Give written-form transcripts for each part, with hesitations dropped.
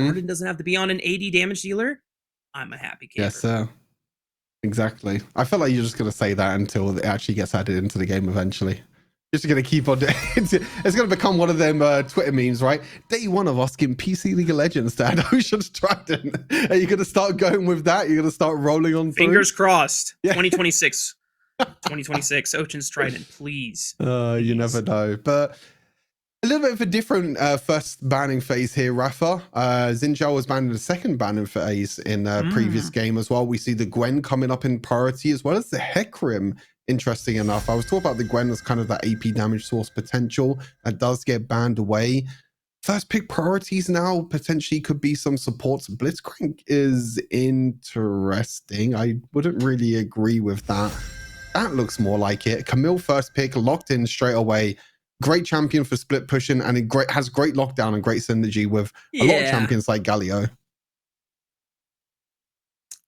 burden doesn't have to be on an AD damage dealer, I'm a happy camper. Yes, sir. Exactly. I feel like you're just going to say that until it actually gets added into the game eventually. Just going to keep on. It's going to become one of them Twitter memes, right? Day one of asking PC League of Legends to add Ocean's Trident. Are you going to start going with that? You're going to start rolling on Fingers crossed. Yeah. 2026. 2026. Ocean's Trident, please. You never know. But a little bit of a different first banning phase here, Rafa. Zinjal was banned in the second banning phase in previous game as well. We see the Gwen coming up in priority as well as the Hecarim. Interesting enough, I was talking about the Gwen as kind of that AP damage source potential that does get banned away. First pick priorities now potentially could be some supports. Blitzcrank is interesting. I wouldn't really agree with that. That looks more like it. Camille first pick, locked in straight away. Great champion for split pushing, and it has great lockdown and great synergy with a lot of champions like Galio.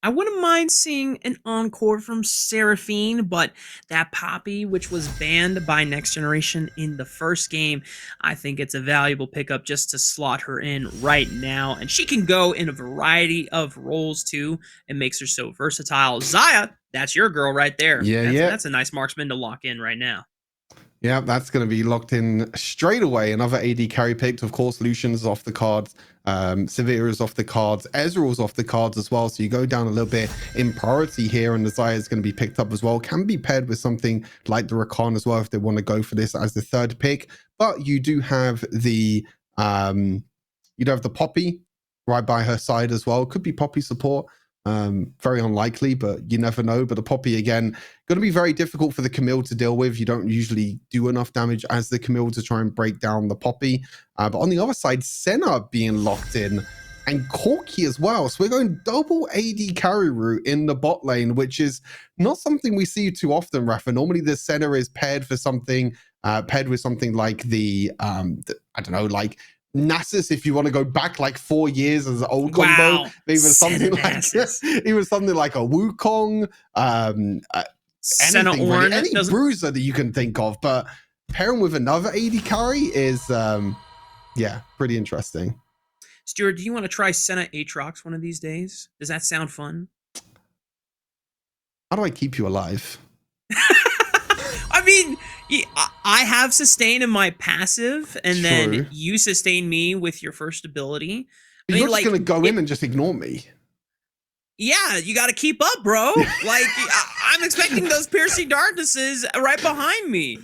I wouldn't mind seeing an encore from Seraphine, but that Poppy, which was banned by Next Generation in the first game, I think it's a valuable pickup just to slot her in right now. And she can go in a variety of roles too. It makes her so versatile. Xayah, that's your girl right there. That's a nice marksman to lock in right now. Yeah, that's going to be locked in straight away. Another AD carry picked. Of course, Lucian's off the cards. Severe is off the cards. Ezreal's off the cards as well. So you go down a little bit in priority here, and the Xayah is going to be picked up as well. Can be paired with something like the Rakan as well if they want to go for this as the third pick. But you do have the Poppy right by her side as well. Could be Poppy support. Very unlikely, but you never know. But the Poppy, again, going to be very difficult for the Camille to deal with. You don't usually do enough damage as the Camille to try and break down the Poppy. But on the other side, Senna being locked in and Corki as well. So we're going double AD carry route in the bot lane, which is not something we see too often, Rafa. Normally the Senna is paired with something like the I don't know, like Nasus, if you want to go back like 4 years as an old combo, maybe something like even something like a Wukong, anything really, any bruiser that you can think of. But pairing with another AD carry is pretty interesting. Stuart, do you want to try Senna Aatrox one of these days? Does that sound fun? How do I keep you alive? I mean, I have sustain in my passive, and then you sustain me with your first ability. But you're just going to go in and just ignore me. Yeah, you got to keep up, bro. Like, I'm expecting those piercing darknesses right behind me.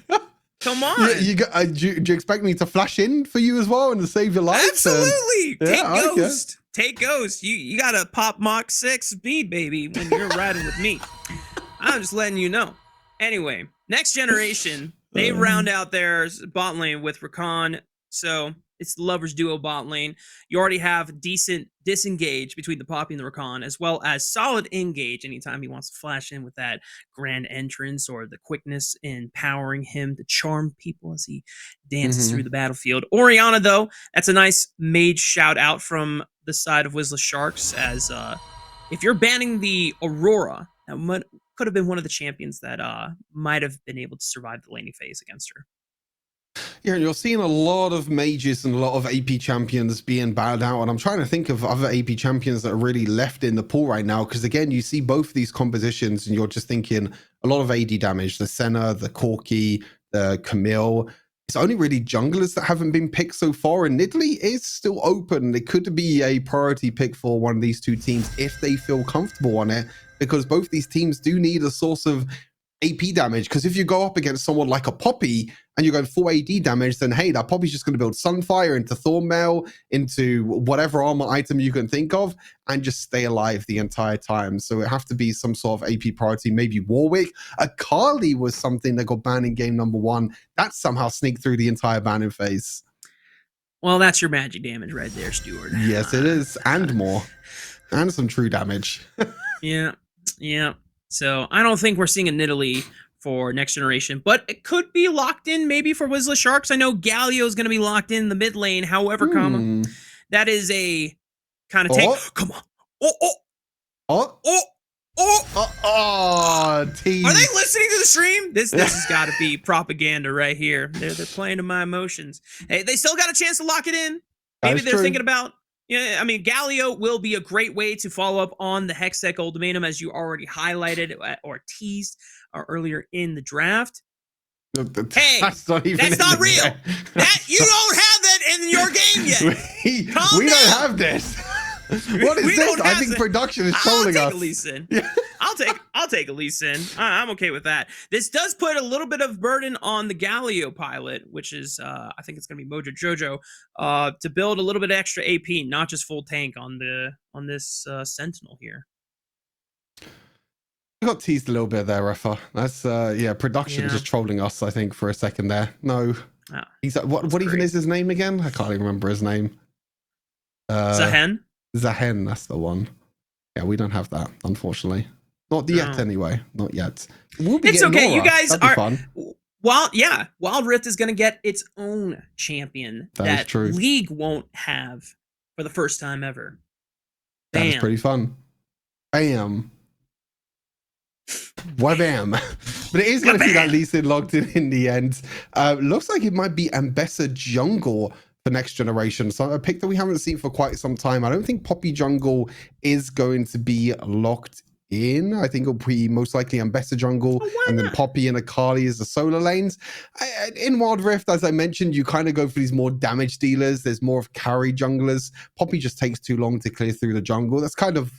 Come on. Do you expect me to flash in for you as well and to save your life? Absolutely. Take Ghost. You got to pop Mach 6 speed, baby, when you're riding with me. I'm just letting you know. Anyway, Next Generation, they round out their bot lane with Rakan. So it's the Lovers Duo bot lane. You already have decent disengage between the Poppy and the Rakan, as well as solid engage anytime he wants to flash in with that grand entrance or the quickness in powering him to charm people as he dances through the battlefield. Orianna, though, that's a nice mage shout out from the side of Wisla Sharks, as if you're banning the Aurora, that could have been one of the champions that might have been able to survive the laning phase against her. Yeah, and you're seeing a lot of mages and a lot of AP champions being bowed out. And I'm trying to think of other AP champions that are really left in the pool right now. Because again, you see both of these compositions and you're just thinking a lot of AD damage. The Senna, the Corki, the Camille. It's only really junglers that haven't been picked so far. And Nidalee is still open. It could be a priority pick for one of these two teams if they feel comfortable on it. Because both these teams do need a source of AP damage. Because if you go up against someone like a Poppy and you're going full AD damage, then hey, that Poppy's just going to build Sunfire into Thornmail, into whatever armor item you can think of, and just stay alive the entire time. So it have to be some sort of AP priority, maybe Warwick. Akali was something that got banned in game number 1. That somehow sneaked through the entire banning phase. Well, that's your magic damage right there, Stuart. Yes, it is. And more. And some true damage. Yeah. So I don't think we're seeing a Nidalee for Next Generation, but it could be locked in maybe for Wisla Sharks. I know Galio is going to be locked in the mid lane. However, that is a kind of take. Come on. Tease. Are they listening to the stream? This has got to be propaganda right here. They're playing to my emotions. Hey, they still got a chance to lock it in. Maybe they're thinking about Yeah, I mean, Galio will be a great way to follow up on the Hextech Ultimatum, as you already highlighted or teased earlier in the draft. Hey, That's not even that's not real. That you don't have that in your game yet. We don't have this. What is this? I think production is trolling us. I'll take a Lee Sin. Yeah. I'll take a Lee Sin. I'm okay with that. This does put a little bit of burden on the Galio pilot, which is I think it's gonna be Mojo Jojo, to build a little bit extra AP, not just full tank on this Sentinel here. You got teased a little bit there, Refa. That's production just trolling us, I think, for a second there. No. Oh, he's what even is his name again? I can't even remember his name. Zahen? Zahen, that's the one. Yeah, we don't have that, unfortunately. Not yet, anyway. Not yet. We'll be okay. Nora. You guys That'd be fun. Wild Rift is going to get its own champion that League won't have for the first time ever. Bam. That is pretty fun. Bam. Wabam. But it is going to be that Lee Sin logged in the end. Looks like it might be Ambessa Jungle for next generation. So a pick that we haven't seen for quite some time. I don't think Poppy Jungle is going to be locked in. I think it'll be most likely Ambessa Jungle and then Poppy and Akali as the solo lanes. In Wild Rift, as I mentioned, you kind of go for these more damage dealers. There's more of carry junglers. Poppy just takes too long to clear through the jungle. That's kind of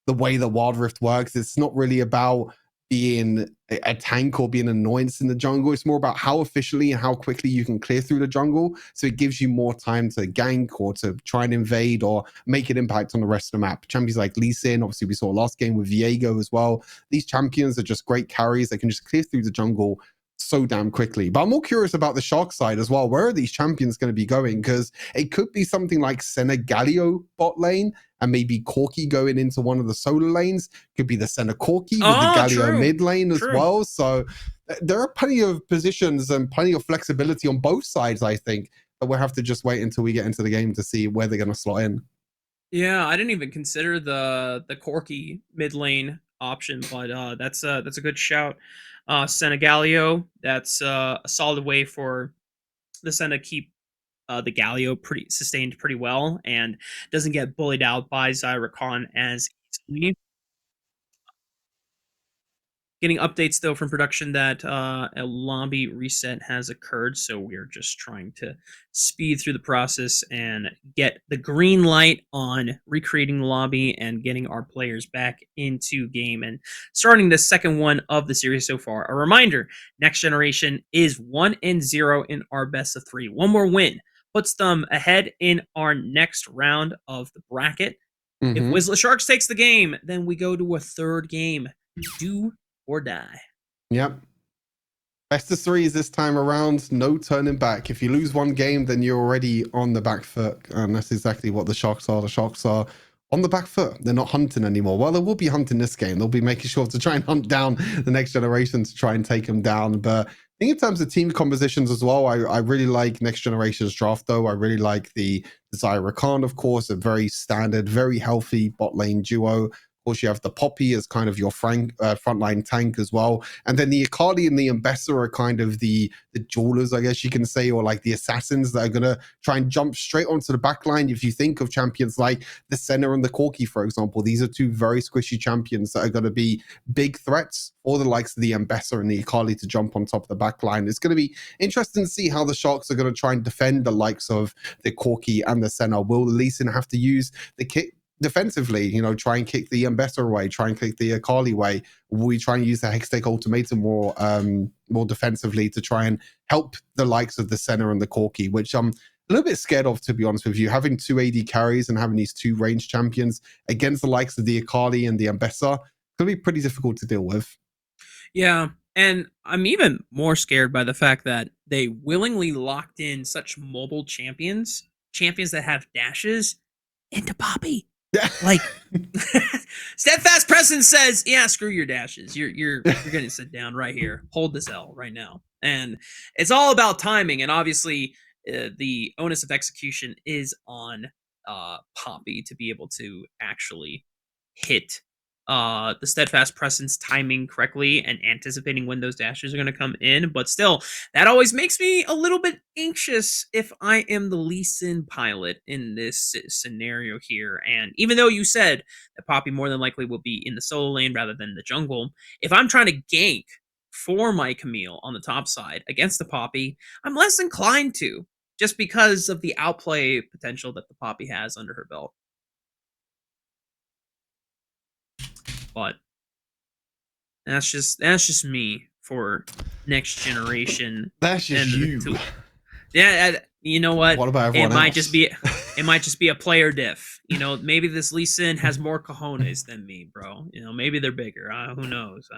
the way the Wild Rift works. It's not really about being a tank or being an annoyance in the jungle. It's more about how efficiently and how quickly you can clear through the jungle. So it gives you more time to gank or to try and invade or make an impact on the rest of the map. Champions like Lee Sin, obviously we saw last game with Viego as well. These champions are just great carries. They can just clear through the jungle so damn quickly. But I'm more curious about the Shark side as well. Where are these champions going to be going? Because it could be something like Galio bot lane and maybe Corki going into one of the solo lanes. Could be the Senna Corki with the Galio mid lane as well. So there are plenty of positions and plenty of flexibility on both sides, I think. But we'll have to just wait until we get into the game to see where they're going to slot in. Yeah, I didn't even consider the Corki mid lane option, but that's a good shout. Senna Galio, that's a solid way for the Senna keep the Galio sustained pretty well and doesn't get bullied out by Zyra Khan as easily. Getting updates though from production that a lobby reset has occurred, so we're just trying to speed through the process and get the green light on recreating the lobby and getting our players back into game and starting the second one of the series so far. A reminder, Next Generation is 1-0 in our best of 3. One more win puts them ahead in our next round of the bracket. If Wisla Sharks takes the game, then we go to a third game. Do or die. Yep. Best of 3 is this time around. No turning back. If you lose one game, then you're already on the back foot. And that's exactly what the Sharks are. The Sharks are on the back foot. They're not hunting anymore. Well, they will be hunting this game. They'll be making sure to try and hunt down the Next Generation to try and take them down. But I think in terms of team compositions as well, I really like Next Generation's draft, though. I really like the Zyra Khan, of course, a very standard, very healthy bot lane duo. Of course, you have the Poppy as kind of your frontline tank as well. And then the Akali and the Ambessa are kind of the jewelers, I guess you can say, or like the assassins that are going to try and jump straight onto the back line. If you think of champions like the Senna and the Corki, for example, these are two very squishy champions that are going to be big threats for the likes of the Ambessa and the Akali to jump on top of the back line. It's going to be interesting to see how the Sharks are going to try and defend the likes of the Corki and the Senna. Will Lee Sin have to use the kit defensively, try and kick the Ambessa away, try and kick the Akali away? Will we try and use the Hextech Ultimatum more defensively to try and help the likes of the Senna and the Corki, which I'm a little bit scared of, to be honest with you. Having 2 AD carries and having these 2 range champions against the likes of the Akali and the Ambessa could be pretty difficult to deal with. Yeah, and I'm even more scared by the fact that they willingly locked in such mobile champions that have dashes, into Poppy. Like Steadfast Presence says, yeah, screw your dashes. You're gonna sit down right here. Hold this L right now. And it's all about timing. And obviously the onus of execution is on Poppy to be able to actually hit the steadfast presence timing correctly and anticipating when those dashes are going to come in. But still, that always makes me a little bit anxious if I am the Lee Sin pilot in this scenario here. And even though you said that Poppy more than likely will be in the solo lane rather than the jungle, if I'm trying to gank for my Camille on the top side against the Poppy, I'm less inclined to, just because of the outplay potential that the Poppy has under her belt. But that's just me for next generation. That's just you. Yeah, you know what? What about everyone else? It might just be a player diff. You know, maybe this Lee Sin has more cojones than me, bro. You know, maybe they're bigger. Who knows?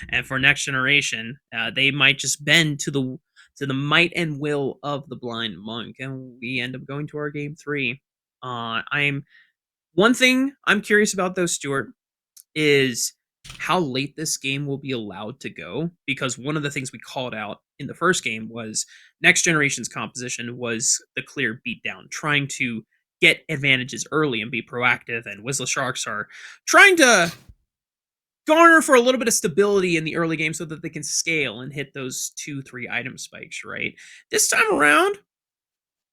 And for next generation, they might just bend to the might and will of the blind monk, and we end up going to our game 3. One thing I'm curious about though, Stuart, is how late this game will be allowed to go, because one of the things we called out in the first game was Next Generation's composition was the clear beatdown, trying to get advantages early and be proactive, and Wisla Sharks are trying to garner for a little bit of stability in the early game so that they can scale and hit those 2-3 item spikes, right? This time around,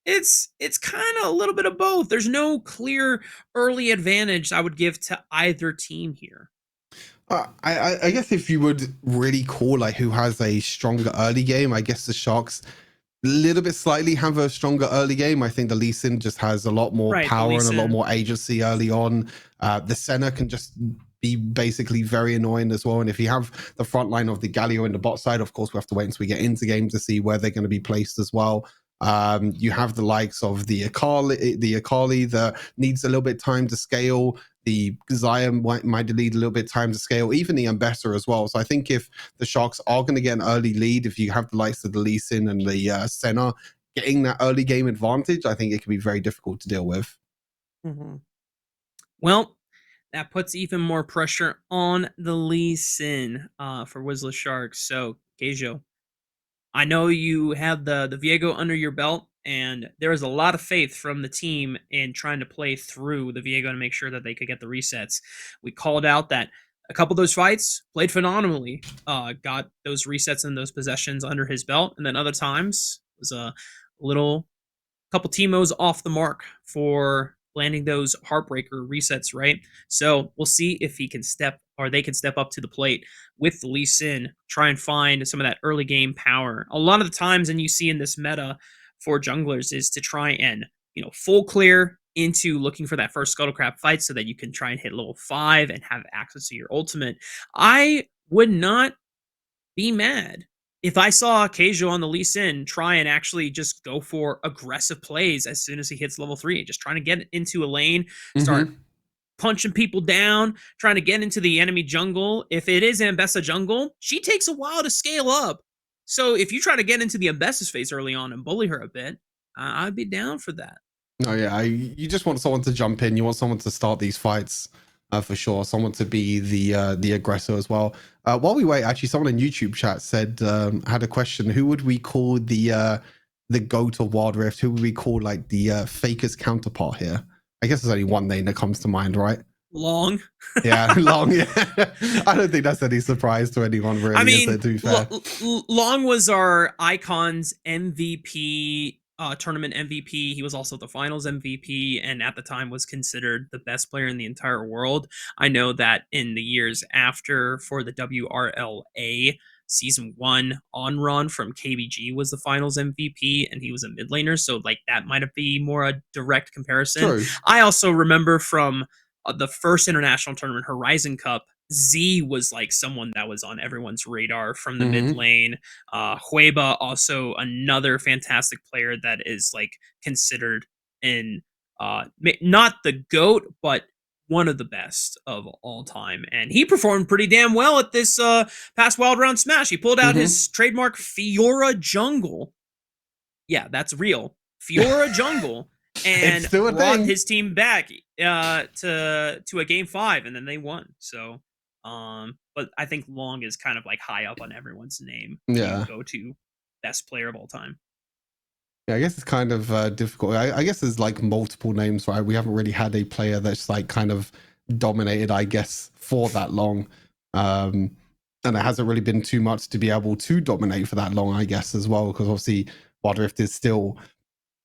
it's kind of a little bit of both. There's no clear early advantage I would give to either team here. I guess if you would really call like who has a stronger early game, I guess the Sharks a little bit slightly have a stronger early game. I think the Lee Sin just has a lot more power and a lot more agency early on. The Senna can just be basically very annoying as well. And if you have the front line of the Galio in the bot side, of course, we have to wait until we get into game to see where they're going to be placed as well. You have the likes of the Akali that needs a little bit time to scale. The Zion might need a little bit time to scale, even the Ambessa as well. So I think if the Sharks are going to get an early lead, if you have the likes of the Lee Sin and the Senna getting that early game advantage, I think it can be very difficult to deal with. Mm-hmm. Well, that puts even more pressure on the Lee Sin for Wisla Sharks. So, Keijo, I know you have the Viego under your belt, and there was a lot of faith from the team in trying to play through the Viego to make sure that they could get the resets. We called out that a couple of those fights played phenomenally, got those resets and those possessions under his belt, and then other times it was a couple Timos off the mark for landing those heartbreaker resets, right? So we'll see if they can step up to the plate with the Lee Sin, try and find some of that early game power. A lot of the times, and you see in this meta for junglers, is to try and, full clear into looking for that first Scuttlecrab fight so that you can try and hit level 5 and have access to your ultimate. I would not be mad if I saw Keijo on the Lee Sin try and actually just go for aggressive plays as soon as he hits level 3, just trying to get into a lane, start punching people down, trying to get into the enemy jungle. If it is Ambessa jungle, she takes a while to scale up. So if you try to get into the Ambessa's face early on and bully her a bit, I'd be down for that. Oh yeah, you just want someone to jump in. You want someone to start these fights for sure. Someone to be the aggressor as well. While we wait, actually, someone in YouTube chat said had a question: who would we call the GOAT of Wild Rift? Who would we call like the Faker's counterpart here? I guess there's only one name that comes to mind, right? Long. Yeah, Long. Yeah. I don't think that's any surprise to anyone, really. I mean, to be fair. Long was our Icons MVP, tournament MVP. He was also the finals MVP, and at the time was considered the best player in the entire world. I know that in the years after, for the WRLA, Season 1 on run from KBG was the finals MVP, and he was a mid laner, so like that might be more a direct comparison. True. I also remember from the first international tournament, Horizon Cup, Z was like someone that was on everyone's radar from the mid lane. Huba, also another fantastic player that is like considered in not the GOAT, but one of the best of all time. And he performed pretty damn well at this past Wild Round Smash. He pulled out his trademark Fiora Jungle. Yeah, that's real. Fiora Jungle. And brought his team back to a game 5, and then they won. So, but I think Long is kind of like high up on everyone's name. Yeah. Go-to best player of all time. Yeah, I guess it's kind of difficult. I guess there's like multiple names, right? We haven't really had a player that's like kind of dominated, I guess, for that long. And it hasn't really been too much to be able to dominate for that long, I guess, as well, because obviously Wild Rift is still,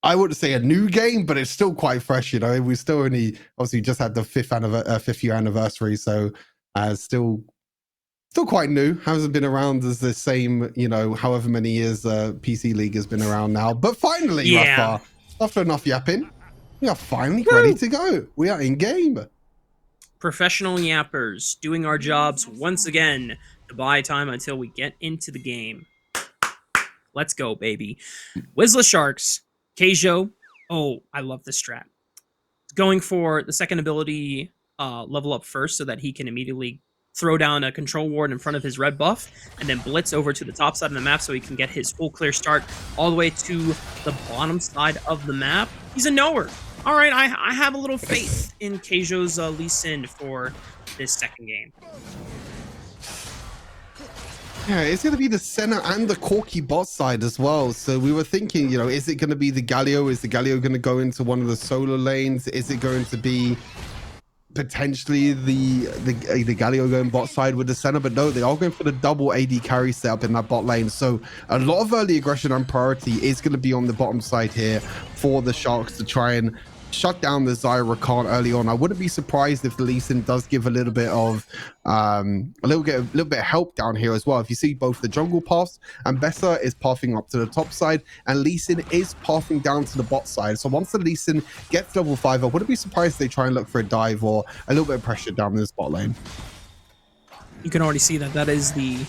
I wouldn't say a new game, but it's still quite fresh, you know. We still only obviously just had the fifth year anniversary, so still quite new. Hasn't been around as the same, you know, however many years PC League has been around now. But finally, Rafa, after enough yapping, we are finally ready to go. We are in game. Professional yappers doing our jobs once again to buy time until we get into the game. Let's go, baby. Wisla Sharks, Keijo. Oh, I love this strat. Going for the second ability level up first so that he can immediately throw down a control ward in front of his red buff and then blitz over to the top side of the map so he can get his full clear start all the way to the bottom side of the map. He's a knower. All right, I have a little faith in Keijo's Lee Sin for this second game. Yeah, it's going to be the Senna and the Corki bot side as well. So we were thinking, you know, is it going to be the Galio? Is the Galio going to go into one of the solo lanes? Is it going to be potentially the Galio going bot side with the Senna? But no, they are going for the double AD carry setup in that bot lane. So a lot of early aggression and priority is going to be on the bottom side here for the Sharks to try and shut down the Zyra Rakan early on. I wouldn't be surprised if the Lee Sin does give a little bit of help down here as well. If you see both the jungle paths, and Bessa is pathing up to the top side, and Lee Sin is pathing down to the bot side. So once the Lee Sin gets level 5, I wouldn't be surprised if they try and look for a dive or a little bit of pressure down in this bot lane. You can already see that that is the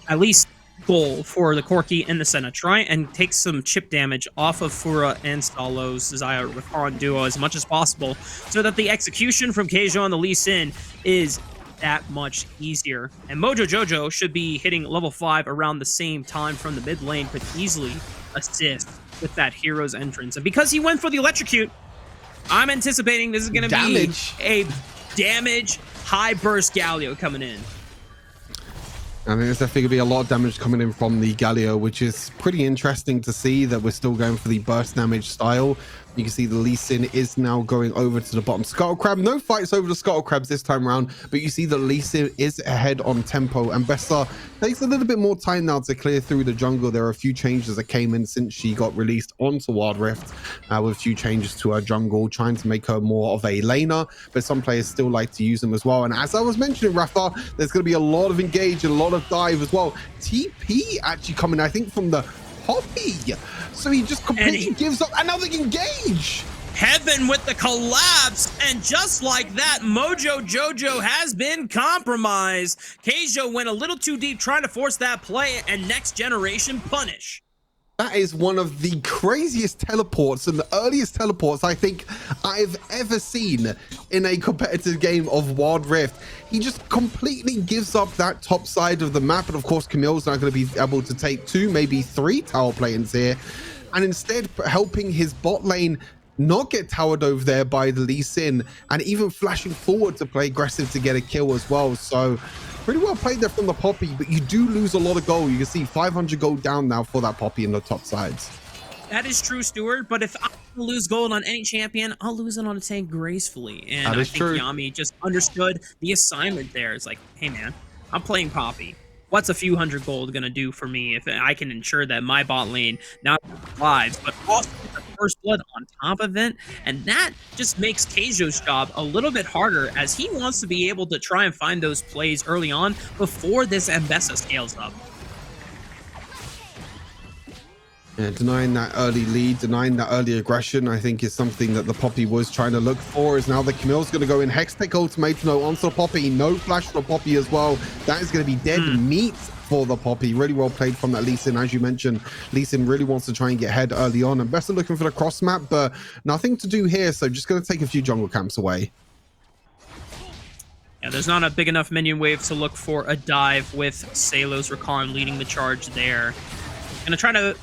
at least goal for the Corki and the Senna. Try and take some chip damage off of Fura and Stallo's Zyra Rakan duo as much as possible so that the execution from Keijo on the Lee Sin is that much easier. And Mojo Jojo should be hitting level 5 around the same time from the mid lane, could easily assist with that hero's entrance. And because he went for the electrocute, I'm anticipating this is going to be a damage high burst Galio coming in. I think there's definitely going to be a lot of damage coming in from the Galio, which is pretty interesting to see that we're still going for the burst damage style. You can see the Lee Sin is now going over to the bottom. Scuttle Crab, no fights over the Scuttle Crabs this time around, but you see the Lee Sin is ahead on tempo, and Bessa takes a little bit more time now to clear through the jungle. There are a few changes that came in since she got released onto Wild Rift, with a few changes to her jungle, trying to make her more of a laner, but some players still like to use them as well. And as I was mentioning, Rafa, there's going to be a lot of engage and a lot of dive as well. TP actually coming, I think, from the Poppy. So he just completely gives up. And now they engage. Heaven with the collapse. And just like that, Mojo Jojo has been compromised. Keijo went a little too deep trying to force that play, and Next Generation punish. That is one of the craziest teleports and the earliest teleports I think I've ever seen in a competitive game of Wild Rift. He just completely gives up that top side of the map. And of course, Camille's not going to be able to take 2, maybe 3 tower planes here. And instead helping his bot lane not get towered over there by the Lee Sin, and even flashing forward to play aggressive to get a kill as well. So pretty well played there from the Poppy, but you do lose a lot of gold. You can see 500 gold down now for that Poppy in the top sides. That is true, Stuart, but if I lose gold on any champion, I'll lose it on a tank gracefully. And I think Yami just understood the assignment there. It's like, hey man, I'm playing Poppy. What's a few hundred gold gonna do for me if I can ensure that my bot lane not lives, but also the first blood on top of it? And that just makes Keijo's job a little bit harder, as he wants to be able to try and find those plays early on before this Mbessa scales up. Yeah, denying that early lead, denying that early aggression, I think is something that the Poppy was trying to look for. Is now the Camille's going to go in. Hex take ultimate, no onto the Poppy, no flash for the Poppy as well. That is going to be dead meat for the Poppy. Really well played from that Lee Sin. As you mentioned, Lee Sin really wants to try and get ahead early on, and Bessa looking for the cross map, but nothing to do here, so just going to take a few jungle camps away. Yeah, there's not a big enough minion wave to look for a dive with Salos Rakan leading the charge there. Gonna try to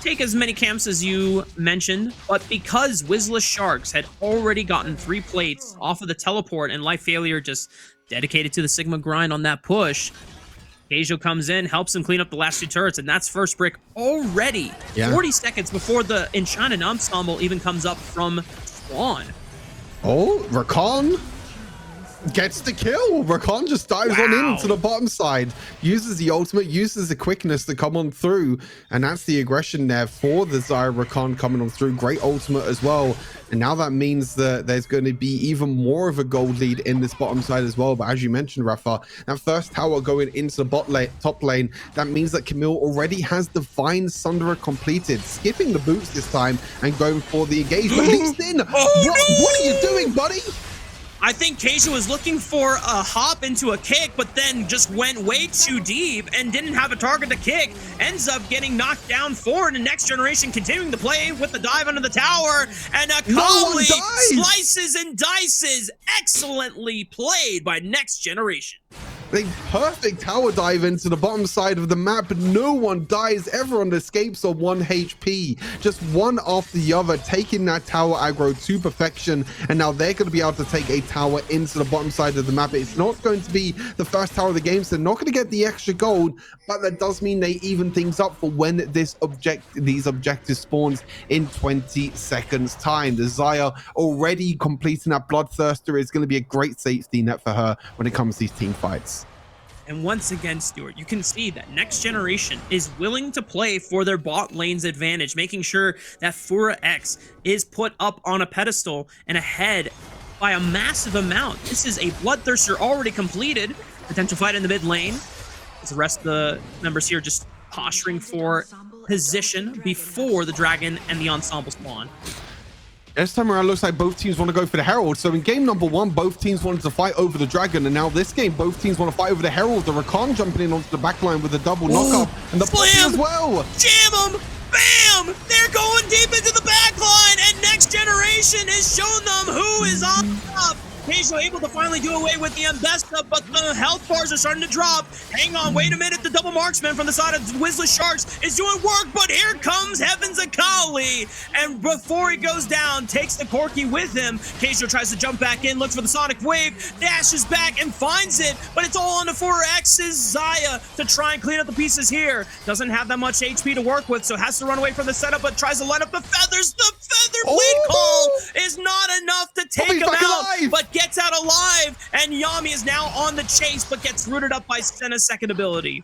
take as many camps as you mentioned, but because Wisla Sharks had already gotten 3 plates off of the teleport and Life Failure just dedicated to the Sigma grind on that push, Keijo comes in, helps him clean up the last 2 turrets, and that's first brick already. 40 seconds before the Enchanted Ensemble even comes up from spawn. Oh, Rakan Gets the kill. Rakan just dives on into the bottom side, uses the ultimate, uses the quickness to come on through, and that's the aggression there for the Xayah. Rakan coming on through. Great ultimate as well. And now that means that there's going to be even more of a gold lead in this bottom side as well. But as you mentioned, Rafa, that first tower going into the top lane, that means that Camille already has Divine Sunderer completed, skipping the boots this time and going for the engagement. Leaps in. What are you doing, buddy? I think Keisha was looking for a hop into a kick, but then just went way too deep and didn't have a target to kick. Ends up getting knocked down forward, and Next Generation continuing to play with the dive under the tower. And Akali slices and dices. Excellently played by Next Generation. A perfect tower dive into the bottom side of the map, but no one dies. Everyone escapes on 1 HP, just one after the other, taking that tower aggro to perfection. And now they're going to be able to take a tower into the bottom side of the map. It's not going to be the first tower of the game, so they're not going to get the extra gold, but that does mean they even things up for when these objectives spawns in 20 seconds time. The Xayah already completing that Bloodthirster is going to be a great safety net for her when it comes to these team fights. And once again, Stuart, you can see that Next Generation is willing to play for their bot lane's advantage, making sure that Fura X is put up on a pedestal and ahead by a massive amount. This is a Bloodthirster already completed. Potential fight in the mid lane. As the rest of the members here just posturing for position before the Dragon and the Ensemble spawn. This time around, looks like both teams want to go for the Herald. So in game number 1, both teams wanted to fight over the Dragon. And now this game, both teams want to fight over the Herald. The Rakan jumping in onto the backline with a double knockup. And the Slam as well. Jam them! Bam! They're going deep into the backline. And Next Generation has shown them who is on top. Keisha able to finally do away with the Mbesta, but the health bars are starting to drop. Hang on, wait a minute. The double marksman from the side of Wisla Sharks is doing work, but here comes Heaven's Akali. And before he goes down, takes the Corki with him. Keisha tries to jump back in, looks for the Sonic Wave, dashes back and finds it, but it's all on the 4X's Xayah to try and clean up the pieces here. Doesn't have that much HP to work with, so has to run away from the setup, but tries to line up the feathers. The feather blade call is not enough to take him out, but gets out alive, and Yami is now on the chase, but gets rooted up by Senna's second ability.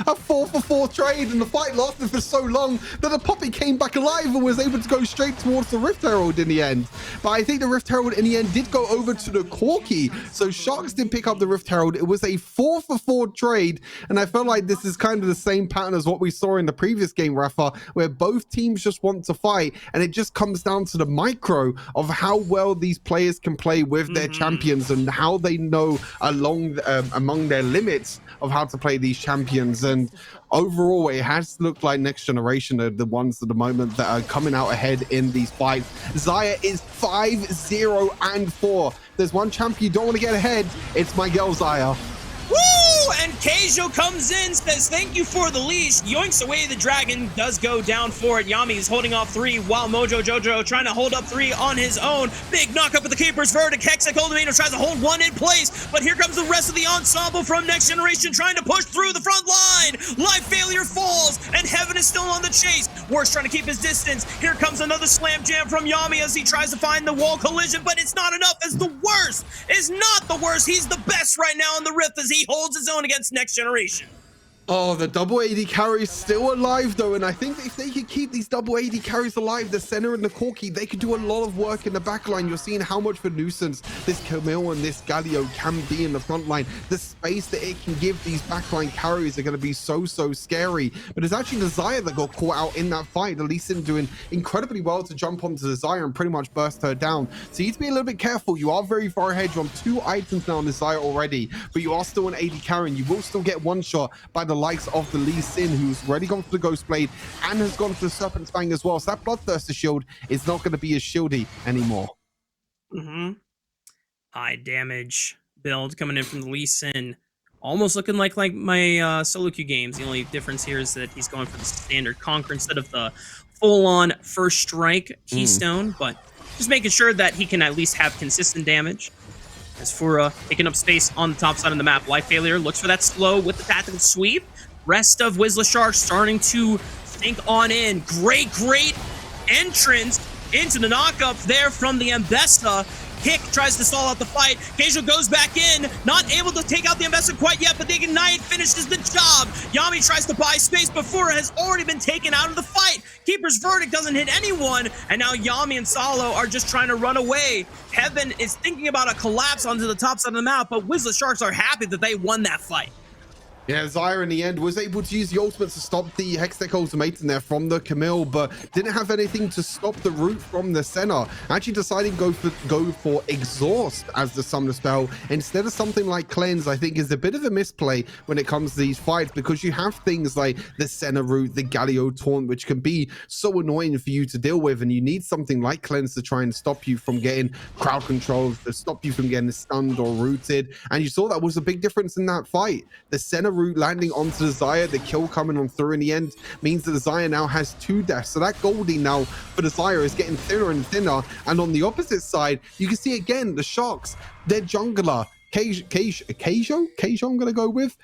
A 4-for-4 trade, and the fight lasted for so long that the Poppy came back alive and was able to go straight towards the Rift Herald in the end. But I think the Rift Herald in the end did go over to the Corki, so Sharks did pick up the Rift Herald. It was a 4-for-4 trade, and I felt like this is kind of the same pattern as what we saw in the previous game, Rafa, where both teams just want to fight, and it just comes down to the micro of how well these players can play with their champions and how they know among their limits of how to play these champions. And overall, it has looked like Next Generation are the ones at the moment that are coming out ahead in these fights. Xayah is 5-0-4. There's one champion you don't want to get ahead. It's my girl Xayah. Woo! And Keijo comes in, says thank you for the leash, yoinks away the Dragon, does go down for it. Yami is holding off 3 while Mojo Jojo trying to hold up 3 on his own. Big knockup with the Keeper's Verdict. Hexa Cultivator tries to hold 1 in place, but here comes the rest of the ensemble from Next Generation trying to push through the front line. Life Failure falls, and Heaven is still on the chase. Worst trying to keep his distance. Here comes another slam jam from Yami as he tries to find the wall collision, but it's not enough as the worst is not the worst. He's the best right now in the Rift as he holds his own against Next Generation. Oh, the double AD carry is still alive though, and I think if they could keep these double AD carries alive, the center and the Corki, they could do a lot of work in the backline. You're seeing how much of a nuisance this Camille and this Galio can be in the front line. The space that it can give these backline carries are going to be so scary. But it's actually the Xayah that got caught out in that fight. Lee Sin doing incredibly well to jump onto the Xayah and pretty much burst her down. So you need to be a little bit careful. You are very far ahead. You're on 2 items now on the Xayah already, but you are still an AD carry, and you will still get one shot by the likes of the Lee Sin, who's already gone for the Ghost Blade and has gone for the Serpent's Fang as well. So that Bloodthirster shield is not going to be as shieldy anymore. High damage build coming in from the Lee Sin. Almost looking like my solo queue games. The only difference here is that he's going for the standard Conquer instead of the full-on First Strike Keystone, but just making sure that he can at least have consistent damage. As Fura picking up space on the top side of the map. Life Failure looks for that slow with the tactical sweep. Rest of Wisla Sharks starting to think on in. Great entrance into the knockup there from the Mbesta. Kick tries to stall out the fight. Keijo goes back in, not able to take out the Ambessa quite yet, but the Ignite finishes the job. Yami tries to buy space, but Fura has already been taken out of the fight. Keeper's Verdict doesn't hit anyone, and now Yami and Salo are just trying to run away. Heaven is thinking about a collapse onto the top side of the map, but Wisla Sharks are happy that they won that fight. Yeah, Xayah in the end was able to use the ultimate to stop the Hextech ultimatum there from the Camille, but didn't have anything to stop the root from the center. Actually deciding go for Exhaust as the summoner spell instead of something like Cleanse. I think is a bit of a misplay when it comes to these fights, because you have things like the center root, the Galio taunt, which can be so annoying for you to deal with, and you need something like Cleanse to try and stop you from getting crowd control, to stop you from getting stunned or rooted. And you saw that was a big difference in that fight. The center root landing onto the Xayah, the kill coming on through in the end means that the Xayah now has 2 deaths. So that Goldie now for the Xayah is getting thinner and thinner. And on the opposite side, you can see again the Sharks, their jungler, Keijo, I'm going to go with,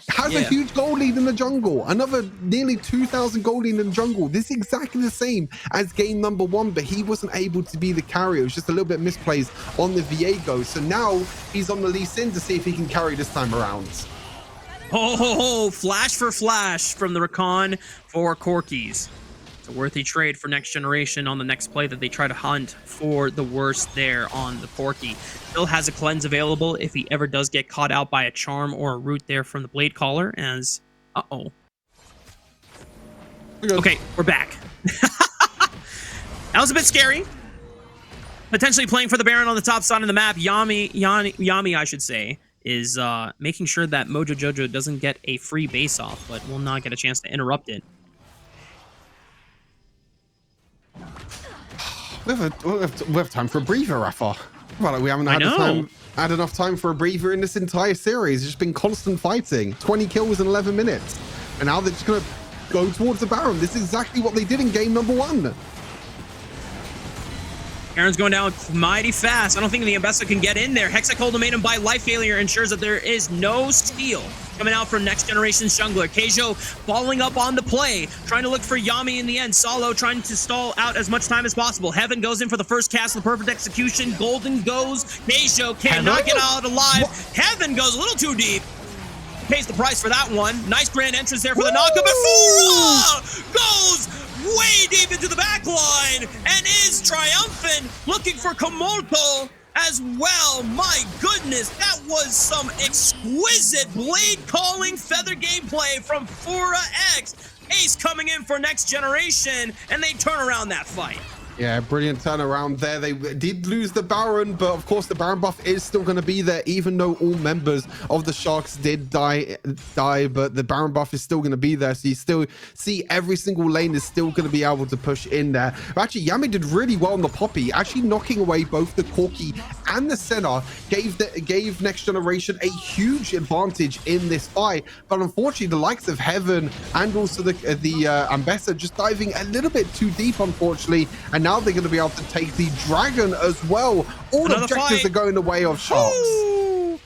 has a huge gold lead in the jungle. Another nearly 2,000 gold lead in the jungle. This is exactly the same as game number 1, but he wasn't able to be the carrier. It was just a little bit misplaced on the Viego. So now he's on the Lee Sin to see if he can carry this time around. Oh, flash for flash from the Rakan for Corkies. It's a worthy trade for Next Generation on the next play that they try to hunt for the worst there on the Porky. Still has a cleanse available if he ever does get caught out by a charm or a root there from the Blade Caller as... Uh-oh. Okay, we're back. That was a bit scary. Potentially playing for the Baron on the top side of the map. Yami, I should say, is making sure that Mojo Jojo doesn't get a free base off, but will not get a chance to interrupt it. We have time for a breather, Rafa. Well, we haven't had enough time for a breather in this entire series. It's just been constant fighting. 20 kills in 11 minutes. And now they're just going to go towards the Baron. This is exactly what they did in game number 1. Baron's going down mighty fast. I don't think the Ambessa can get in there. Hextech ultimatum by life failure ensures that there is no steal coming out from Next Generation's jungler. Keijo following up on the play, trying to look for Yami in the end. Salo trying to stall out as much time as possible. Heaven goes in for the first cast, the perfect execution. Golden goes. Keijo cannot get out alive. Heaven goes a little too deep. Pays the price for that one. Nice grand entrance there for the knockup. And Fura goes way deep into the back line and is triumphant, looking for Komoto as well. My goodness, that was some exquisite blade calling feather gameplay from Fura X. Ace coming in for Next Generation, and they turn around that fight. Yeah, brilliant turnaround there. They did lose the Baron, but of course the Baron buff is still going to be there, even though all members of the Sharks did die, but the Baron buff is still going to be there. So you still see every single lane is still going to be able to push in there. But actually, Yami did really well on the Poppy, actually knocking away both the Corki and the Senna, gave Next Generation a huge advantage in this fight. But unfortunately, the likes of Heaven and also the Ambessa just diving a little bit too deep, unfortunately. And now they're going to be able to take the Dragon as well. All objectives are going the way of Sharks. Ooh.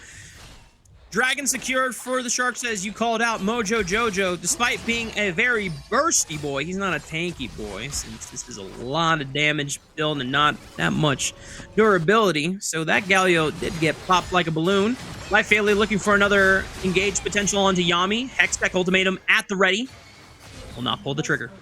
Dragon secured for the Sharks, as you called out. Mojo Jojo, despite being a very bursty boy, he's not a tanky boy, since this is a lot of damage build and not that much durability. So that Galio did get popped like a balloon. Life Failure looking for another engage potential onto Yami. Hextech ultimatum at the ready. Will not pull the trigger.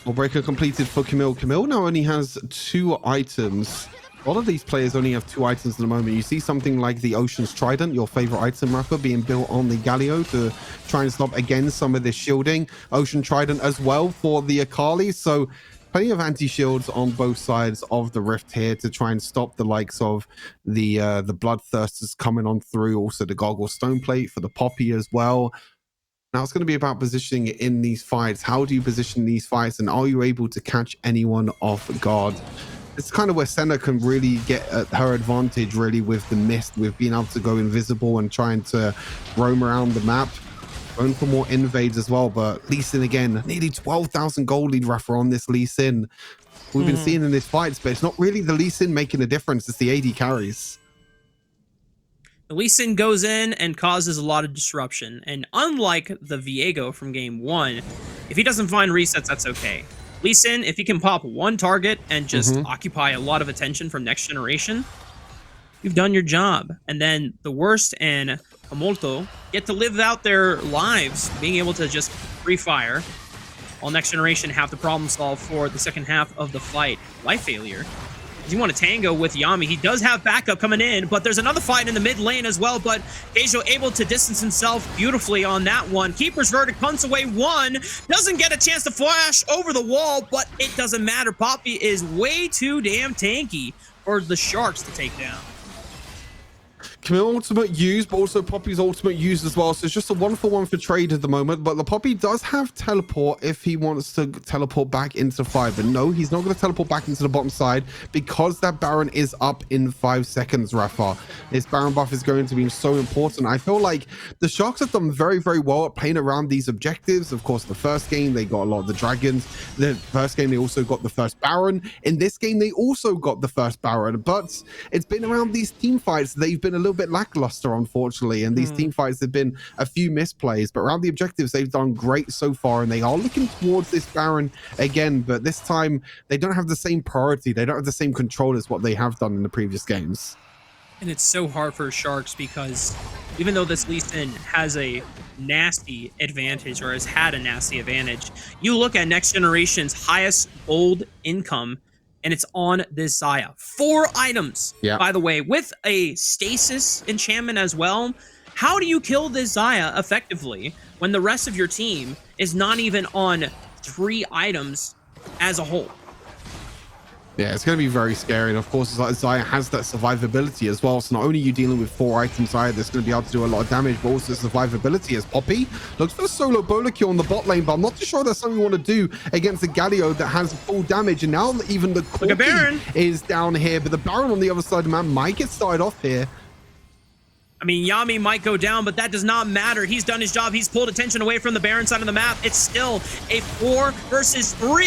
Well, breaker completed for Camille. Camille now only has 2 items. A lot of these players only have 2 items at the moment. You see something like the Ocean's Trident, your favorite item, Rafa, being built on the Galio to try and stop again some of this shielding. Ocean Trident as well for the Akali. So plenty of anti-shields on both sides of the rift here to try and stop the likes of the Bloodthirsters coming on through. Also the Gargoyle Stone Plate for the Poppy as well. Now it's going to be about positioning in these fights. How do you position these fights, and are you able to catch anyone off guard? It's kind of where Senna can really get her advantage, really, with the mist, with being able to go invisible and trying to roam around the map. Going for more invades as well, but Lee Sin again, nearly 12,000 gold lead, Rafa, on this Lee Sin. We've been seeing in these fights, but it's not really the Lee Sin making a difference. It's the AD carries. The Lee Sin goes in and causes a lot of disruption. And unlike the Viego from game 1, If he doesn't find resets, that's okay. Lee Sin, if he can pop one target and just occupy a lot of attention from Next Generation, you've done your job. And then the Worst and Hamolto get to live out their lives, being able to just free fire, while Next Generation have to problem solve for the second half of the fight. Life failure. You want to tango with Yami. He does have backup coming in, but there's another fight in the mid lane as well, but Keijo able to distance himself beautifully on that one. Keeper's Verdict punts away one. Doesn't get a chance to flash over the wall, but it doesn't matter. Poppy is way too damn tanky for the Sharks to take down. Camille ultimate used, but also Poppy's ultimate used as well. So it's just a 1-for-1 for trade at the moment. But the Poppy does have teleport if he wants to teleport back into the fight. But no, he's not going to teleport back into the bottom side because that Baron is up in 5 seconds, Rafa. This Baron buff is going to be so important. I feel like the Sharks have done very, very well at playing around these objectives. Of course, the first game, they got a lot of the Dragons. The first game, they also got the first Baron. In this game, they also got the first Baron. But it's been around these team fights. They've been a little bit lackluster, unfortunately, and these team fights have been a few misplays, but around the objectives they've done great so far, and they are looking towards this Baron again, but this time they don't have the same priority, they don't have the same control as what they have done in the previous games. And it's so hard for Sharks because even though this Lee Sin has a nasty advantage, or has had a nasty advantage, you look at Next Generation's highest gold income, and it's on this Xayah. 4 items, by the way, with a stasis enchantment as well. How do you kill this Xayah effectively when the rest of your team is not even on 3 items as a whole? Yeah, it's going to be very scary. And of course, Xayah has that survivability as well. So not only are you dealing with 4 items Xayah that's going to be able to do a lot of damage, but also survivability as Poppy looks for the solo bowler kill on the bot lane. But I'm not too sure that's something you want to do against the Galio that has full damage. And now even the Corki is down here. But the Baron on the other side of the map might get started off here. I mean, Yami might go down, but that does not matter. He's done his job. He's pulled attention away from the Baron side of the map. It's still a 4 versus 3,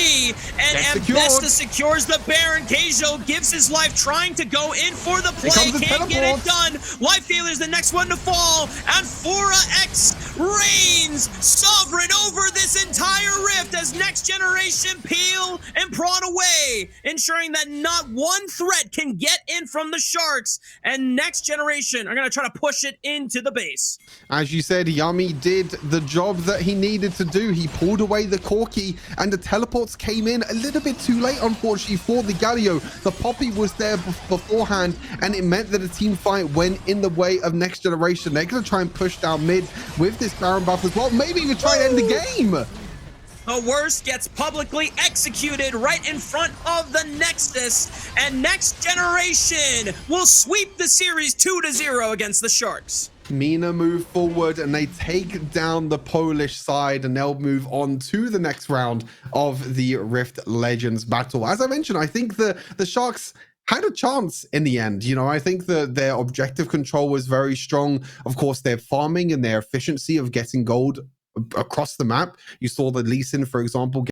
and Ambesta secures the Baron. Keijo gives his life, trying to go in for the play. Can't get it done. Life failure is the next one to fall, and Fora X reigns sovereign over this entire rift as Next Generation peel and prawn away, ensuring that not one threat can get in from the Sharks, and Next Generation are going to try to push it into the base. As you said, Yami did the job that he needed to do. He pulled away the Corki, and the teleports came in a little bit too late, unfortunately, for the Galio. The Poppy was there beforehand, and it meant that the team fight went in the way of Next Generation. They're going to try and push down mid with this Baron buff as well. Maybe even try to end the game. The Worst gets publicly executed right in front of the Nexus, and Next Generation will sweep the series 2-0 against the Sharks. Mina move forward and they take down the Polish side, and they'll move on to the next round of the Rift Legends battle. As I mentioned, I think the Sharks had a chance in the end. You know, I think that their objective control was very strong. Of course, their farming and their efficiency of getting gold across the map. You saw the Lee Sin, for example,